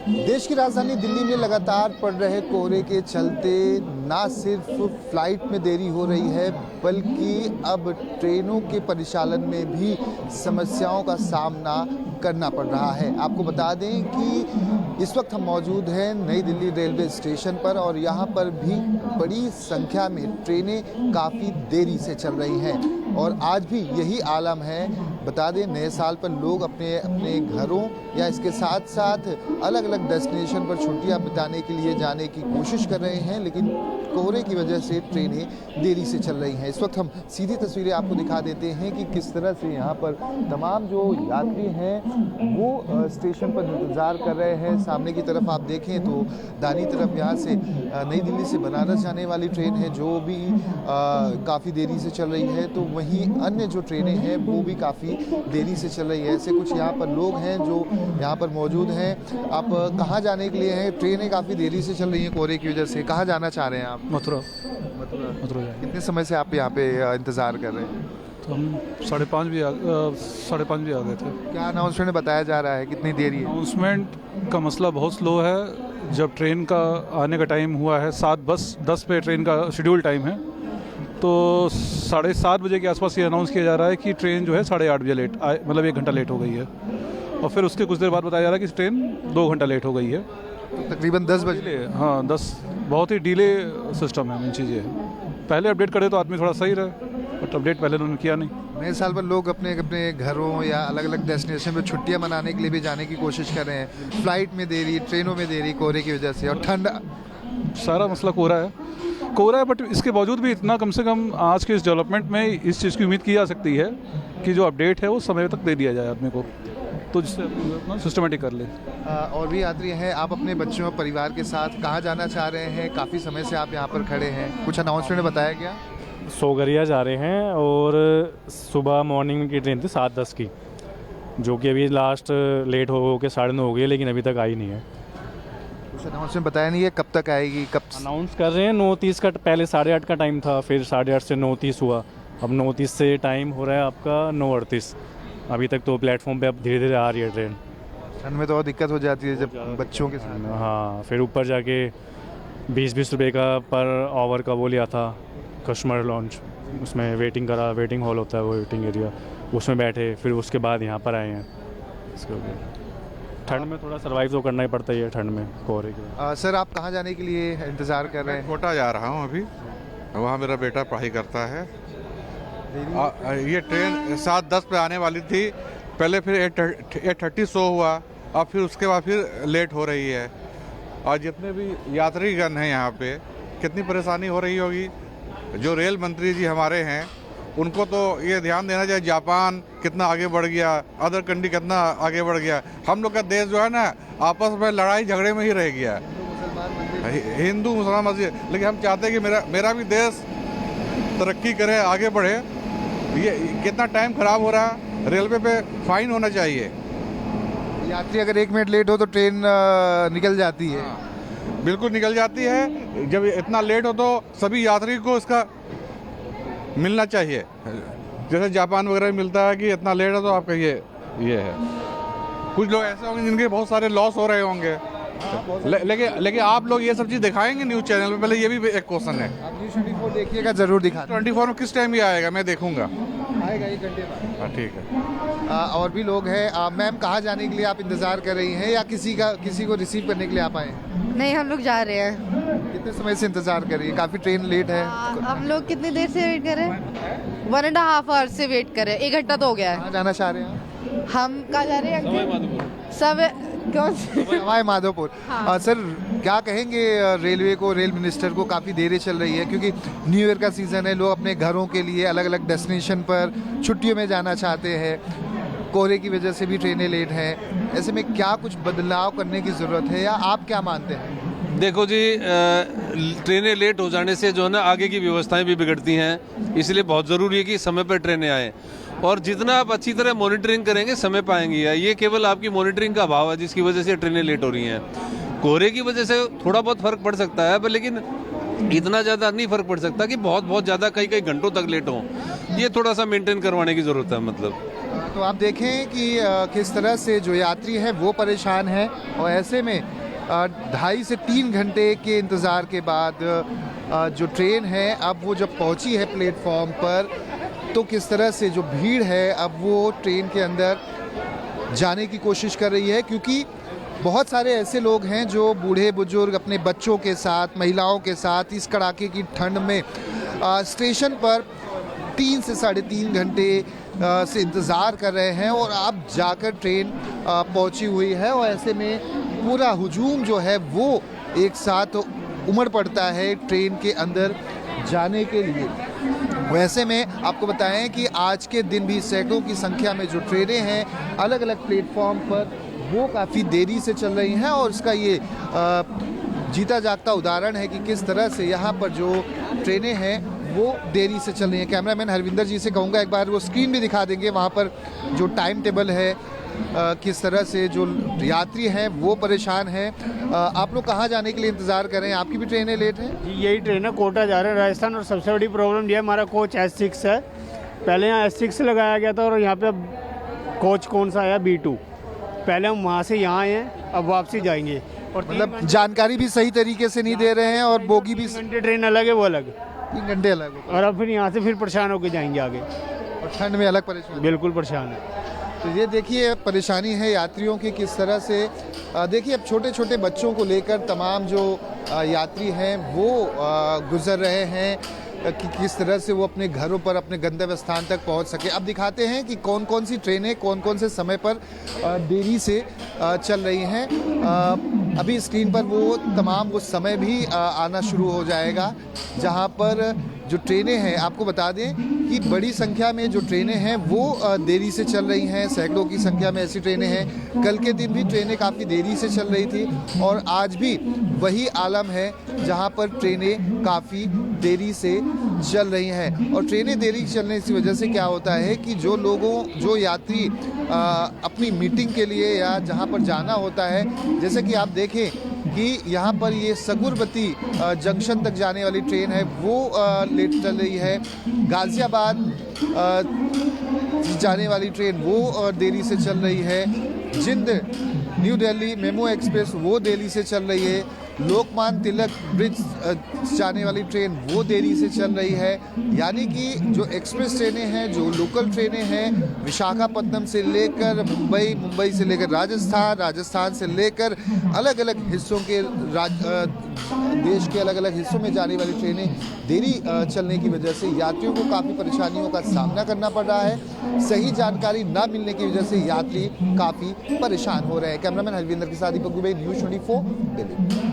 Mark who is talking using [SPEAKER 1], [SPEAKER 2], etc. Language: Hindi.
[SPEAKER 1] देश की राजधानी दिल्ली में लगातार पड़ रहे कोहरे के चलते ना सिर्फ फ्लाइट में देरी हो रही है बल्कि अब ट्रेनों के परिचालन में भी समस्याओं का सामना करना पड़ रहा है। आपको बता दें कि इस वक्त हम मौजूद हैं नई दिल्ली रेलवे स्टेशन पर और यहाँ पर भी बड़ी संख्या में ट्रेनें काफ़ी देरी से चल रही हैं और आज भी यही आलम है। बता दें नए साल पर लोग अपने अपने घरों या इसके साथ साथ अलग अलग डेस्टिनेशन पर छुट्टियां बिताने के लिए जाने की कोशिश कर रहे हैं, लेकिन कोहरे की वजह से ट्रेनें देरी से चल रही हैं। इस वक्त हम सीधी तस्वीरें आपको दिखा देते हैं कि किस तरह से यहाँ पर तमाम जो यात्री हैं वो स्टेशन पर इंतज़ार कर रहे हैं। सामने की तरफ आप देखें तो दाहिनी तरफ यहाँ से नई दिल्ली से बनारस जाने वाली ट्रेन है जो भी काफ़ी देरी से चल रही है, तो वहीं अन्य जो ट्रेनें हैं वो भी काफ़ी देरी से चल रही है। ऐसे कुछ यहाँ पर लोग हैं जो यहाँ पर मौजूद हैं। आप कहाँ जाने के लिए हैं? ट्रेनें काफ़ी देरी से चल रही हैं कोहरे की वजह से। कहाँ जाना चाह रहे हैं आप?
[SPEAKER 2] मथुरा।
[SPEAKER 1] कितने समय से आप यहाँ पे इंतज़ार कर रहे हैं?
[SPEAKER 2] तो हम 5:30 भी आ गए थे।
[SPEAKER 1] क्या अनाउंसमेंट में बताया जा रहा है कितनी देरी है?
[SPEAKER 2] अनाउंसमेंट का मसला बहुत स्लो है। जब ट्रेन का आने का टाइम हुआ है 7:10 पे ट्रेन का शेड्यूल टाइम है, तो 7:30 बजे के आसपास ये अनाउंस किया जा रहा है कि ट्रेन जो है 8:30 बजे लेट मतलब 1 घंटा लेट हो गई है। और फिर उसके कुछ देर बाद बताया जा रहा है कि ट्रेन 2 घंटा लेट हो गई है।
[SPEAKER 1] तो तकरीबन 10 बजे।
[SPEAKER 2] हाँ 10, बहुत ही डिले सिस्टम है। इन चीज़ें पहले अपडेट करे तो आदमी थोड़ा सही रहे, बट अपडेट पहले उन्होंने किया नहीं।
[SPEAKER 1] नए साल पर लोग अपने अपने घरों या अलग अलग डेस्टिनेशन पर छुट्टियां मनाने के लिए भी जाने की कोशिश कर रहे हैं। फ्लाइट में देरी, ट्रेनों में देरी कोहरे की वजह से और ठंड।
[SPEAKER 2] सारा मसला कोहरा है, बट इसके बावजूद भी इतना कम से कम आज के इस डेवलपमेंट में इस चीज़ की उम्मीद की जा सकती है कि जो अपडेट है वो समय तक दे दिया जाए आदमी को, तो जिससे अपना सिस्टमेटिक कर ले।
[SPEAKER 1] और भी यात्री हैं। आप अपने बच्चों और परिवार के साथ कहाँ जाना चाह रहे हैं? काफ़ी समय से आप यहाँ पर खड़े हैं, कुछ अनाउंसमेंट में बताया गया?
[SPEAKER 3] सोगरिया जा रहे हैं और सुबह मॉर्निंग की ट्रेन थी 7:10 की, जो कि अभी लास्ट लेट हो के 9:30 हो गई है, लेकिन अभी तक आई नहीं है।
[SPEAKER 1] कुछ अनाउंसमेंट बताया नहीं है कब तक आएगी? कब
[SPEAKER 3] अनाउंस कर रहे हैं 9:30 का, पहले 8:30 का टाइम था, फिर 8:30 से 9:30 हुआ, अब 9:30 से टाइम हो रहा है आपका 9:38। अभी तक तो प्लेटफॉर्म पे अब धीरे धीरे आ रही है ट्रेन।
[SPEAKER 1] ठंड में तो और दिक्कत हो जाती है जब बच्चों के साथ।
[SPEAKER 3] हाँ, फिर ऊपर जाके 20-20 रुपये का पर आवर का वो लिया था कस्टमर लॉन्च, उसमें वेटिंग करा, वेटिंग हॉल होता है वो वेटिंग एरिया, उसमें बैठे, फिर उसके बाद यहाँ पर आए हैं। इसके ठंड में थोड़ा सर्वाइव तो करना ही पड़ता ही है ठंड में कोहरे के।
[SPEAKER 1] सर आप कहाँ जाने के लिए इंतज़ार कर रहे हैं?
[SPEAKER 4] कोटा जा रहा हूँ अभी, वहाँ मेरा बेटा पढ़ाई करता है। ये ट्रेन 7:10 पे आने वाली थी, पहले फिर 8:30 शो हुआ, अब फिर उसके बाद फिर लेट हो रही है। और जितने भी यात्रीगण हैं यहाँ पे कितनी परेशानी हो रही होगी। जो रेल मंत्री जी हमारे हैं उनको तो ये ध्यान देना चाहिए जापान कितना आगे बढ़ गया, अदर कंट्री कितना आगे बढ़ गया। हम लोग का देश जो है ना आपस में लड़ाई झगड़े में ही रह गया, हिंदू मुसलमान मस्जिद। लेकिन हम चाहते हैं कि मेरा भी देश तरक्की करे, आगे बढ़े। ये कितना टाइम खराब हो रहा है, रेलवे पे फाइन होना चाहिए।
[SPEAKER 1] यात्री अगर 1 मिनट लेट हो तो ट्रेन निकल जाती है।
[SPEAKER 4] बिल्कुल निकल जाती है। जब इतना लेट हो तो सभी यात्री को इसका मिलना चाहिए, जैसे जापान वगैरह में मिलता है कि इतना लेट है तो आपका ये है। कुछ लोग ऐसे होंगे जिनके बहुत सारे लॉस हो रहे होंगे, लेकिन आप लोग ये सब चीज़ दिखाएंगे न्यूज़ चैनल पे? पहले ये भी एक क्वेश्चन है।
[SPEAKER 1] आप न्यूज़ 24 देखिएगा, जरूर दिखा।
[SPEAKER 4] 24 में किस टाइम ये आएगा? मैं देखूंगा।
[SPEAKER 1] आएगा 1 घंटे बाद।
[SPEAKER 4] हाँ ठीक है।
[SPEAKER 1] और भी लोग हैं। मैम कहाँ जाने के लिए आप इंतज़ार कर रही हैं या किसी को रिसीव करने के लिए आप आए हैं?
[SPEAKER 5] नहीं, हम लोग जा रहे हैं।
[SPEAKER 1] कितने समय से इंतज़ार कर रही है? काफ़ी ट्रेन लेट है।
[SPEAKER 5] हम लोग कितनी देर से वेट कर रहे हैं? 1.5 आवर से वेट कर रहे हैं, 1 घंटा तो हो गया है।
[SPEAKER 1] कहाँ जाना चाह रहे हैं?
[SPEAKER 5] हम कहाँ जा रहे हैं? सब कौन से?
[SPEAKER 1] हमारे माधोपुर।
[SPEAKER 5] हाँ।
[SPEAKER 1] सर क्या कहेंगे रेलवे को, रेल मिनिस्टर को? काफ़ी देरी चल रही है क्योंकि न्यू ईयर का सीज़न है, लोग अपने घरों के लिए अलग अलग डेस्टिनेशन पर छुट्टियों में जाना चाहते हैं, कोहरे की वजह से भी ट्रेनें लेट हैं। ऐसे में क्या कुछ बदलाव करने की ज़रूरत है या आप क्या मानते हैं?
[SPEAKER 6] देखो जी, ट्रेनें लेट हो जाने से जो है ना आगे की व्यवस्थाएं भी बिगड़ती हैं, इसलिए बहुत ज़रूरी है कि समय पर ट्रेनें आएँ। और जितना आप अच्छी तरह मॉनिटरिंग करेंगे समय पाएंगे। ये केवल आपकी मॉनिटरिंग का अभाव है जिसकी वजह से ट्रेनें लेट हो रही हैं। कोहरे की वजह से थोड़ा बहुत फर्क पड़ सकता है, पर लेकिन इतना ज़्यादा नहीं फर्क पड़ सकता कि बहुत ज़्यादा कई घंटों तक लेट हो। ये थोड़ा सा मेंटेन करवाने की ज़रूरत है। मतलब
[SPEAKER 1] तो आप देखें कि किस तरह से जो यात्री हैं वो परेशान हैं और ऐसे में 2.5 से 3 घंटे के इंतज़ार के बाद जो ट्रेन है अब वो जब पहुंची है प्लेटफॉर्म पर तो किस तरह से जो भीड़ है अब वो ट्रेन के अंदर जाने की कोशिश कर रही है, क्योंकि बहुत सारे ऐसे लोग हैं जो बूढ़े बुजुर्ग अपने बच्चों के साथ, महिलाओं के साथ इस कड़ाके की ठंड में स्टेशन पर 3 से 3.5 घंटे से इंतज़ार कर रहे हैं और अब जाकर ट्रेन पहुंची हुई है और ऐसे में पूरा हुजूम जो है वो एक साथ उमड़ पड़ता है ट्रेन के अंदर जाने के लिए। वैसे में आपको बताएं कि आज के दिन भी सैकड़ों की संख्या में जो ट्रेनें हैं अलग अलग प्लेटफॉर्म पर वो काफ़ी देरी से चल रही हैं और इसका ये जीता जागता उदाहरण है कि किस तरह से यहाँ पर जो ट्रेनें हैं वो देरी से चल रही हैं। कैमरामैन हरविंदर जी से कहूँगा एक बार वो स्क्रीन भी दिखा देंगे, वहाँ पर जो टाइम टेबल है किस तरह से जो यात्री हैं वो परेशान हैं। आप लोग कहाँ जाने के लिए इंतज़ार कर रहे हैं? आपकी भी ट्रेनें लेट हैं?
[SPEAKER 7] जी यही ट्रेन है, कोटा जा रहे हैं राजस्थान। और सबसे बड़ी प्रॉब्लम ये है हमारा कोच S6 है, पहले यहाँ S6 लगाया गया था और यहाँ पे अब कोच कौन सा आया B2। पहले हम वहाँ से यहाँ आए हैं, अब वापसी जाएंगे और
[SPEAKER 1] मतलब जानकारी भी सही तरीके से नहीं दे रहे हैं और बोगी भी
[SPEAKER 7] 3 घंटे ट्रेन अलग है, वो अलग
[SPEAKER 1] 3 घंटे अलग हो
[SPEAKER 7] और अब फिर यहाँ से फिर परेशान होकर जाएंगे आगे,
[SPEAKER 1] और ठंड में अलग परेशान।
[SPEAKER 7] बिल्कुल परेशान है।
[SPEAKER 1] तो ये देखिए परेशानी है यात्रियों की किस तरह से। देखिए अब छोटे छोटे बच्चों को लेकर तमाम जो यात्री हैं वो गुजर रहे हैं कि किस तरह से वो अपने घरों पर अपने गंतव्य स्थान तक पहुंच सके। अब दिखाते हैं कि कौन कौन सी ट्रेनें कौन कौन से समय पर देरी से चल रही हैं। अभी स्क्रीन पर वो तमाम वो समय भी आना शुरू हो जाएगा जहां पर जो ट्रेनें हैं, आपको बता दें कि बड़ी संख्या में जो ट्रेनें हैं वो देरी से चल रही हैं। सैकड़ों की संख्या में ऐसी ट्रेनें हैं। कल के दिन भी ट्रेनें काफ़ी देरी से चल रही थी और आज भी वही आलम है जहां पर ट्रेनें काफ़ी देरी से चल रही हैं। और ट्रेनें देरी चलने की वजह से क्या होता है कि जो यात्री अपनी मीटिंग के लिए या जहां पर जाना होता है, जैसे कि आप देखें कि यहाँ पर ये सगुरबती जंक्शन तक जाने वाली ट्रेन है वो लेट चल रही है। गाज़ियाबाद जाने वाली ट्रेन वो देरी से चल रही है। जिंद न्यू दिल्ली मेमो एक्सप्रेस वो देरी से चल रही है। लोकमान्य तिलक ब्रिज जाने वाली ट्रेन वो देरी से चल रही है। यानी कि जो एक्सप्रेस ट्रेनें हैं, जो लोकल ट्रेनें हैं, विशाखापट्टनम से लेकर मुंबई, मुंबई से लेकर राजस्थान, राजस्थान से लेकर अलग अलग हिस्सों के देश के अलग अलग हिस्सों में जाने वाली ट्रेनें देरी चलने की वजह से यात्रियों को काफ़ी परेशानियों का सामना करना पड़ रहा है। सही जानकारी न मिलने की वजह से यात्री काफ़ी परेशान हो रहे हैं। कैमरामैन हरविंदर के साथ दीपक दुबे, न्यूज़ 24 दिल्ली।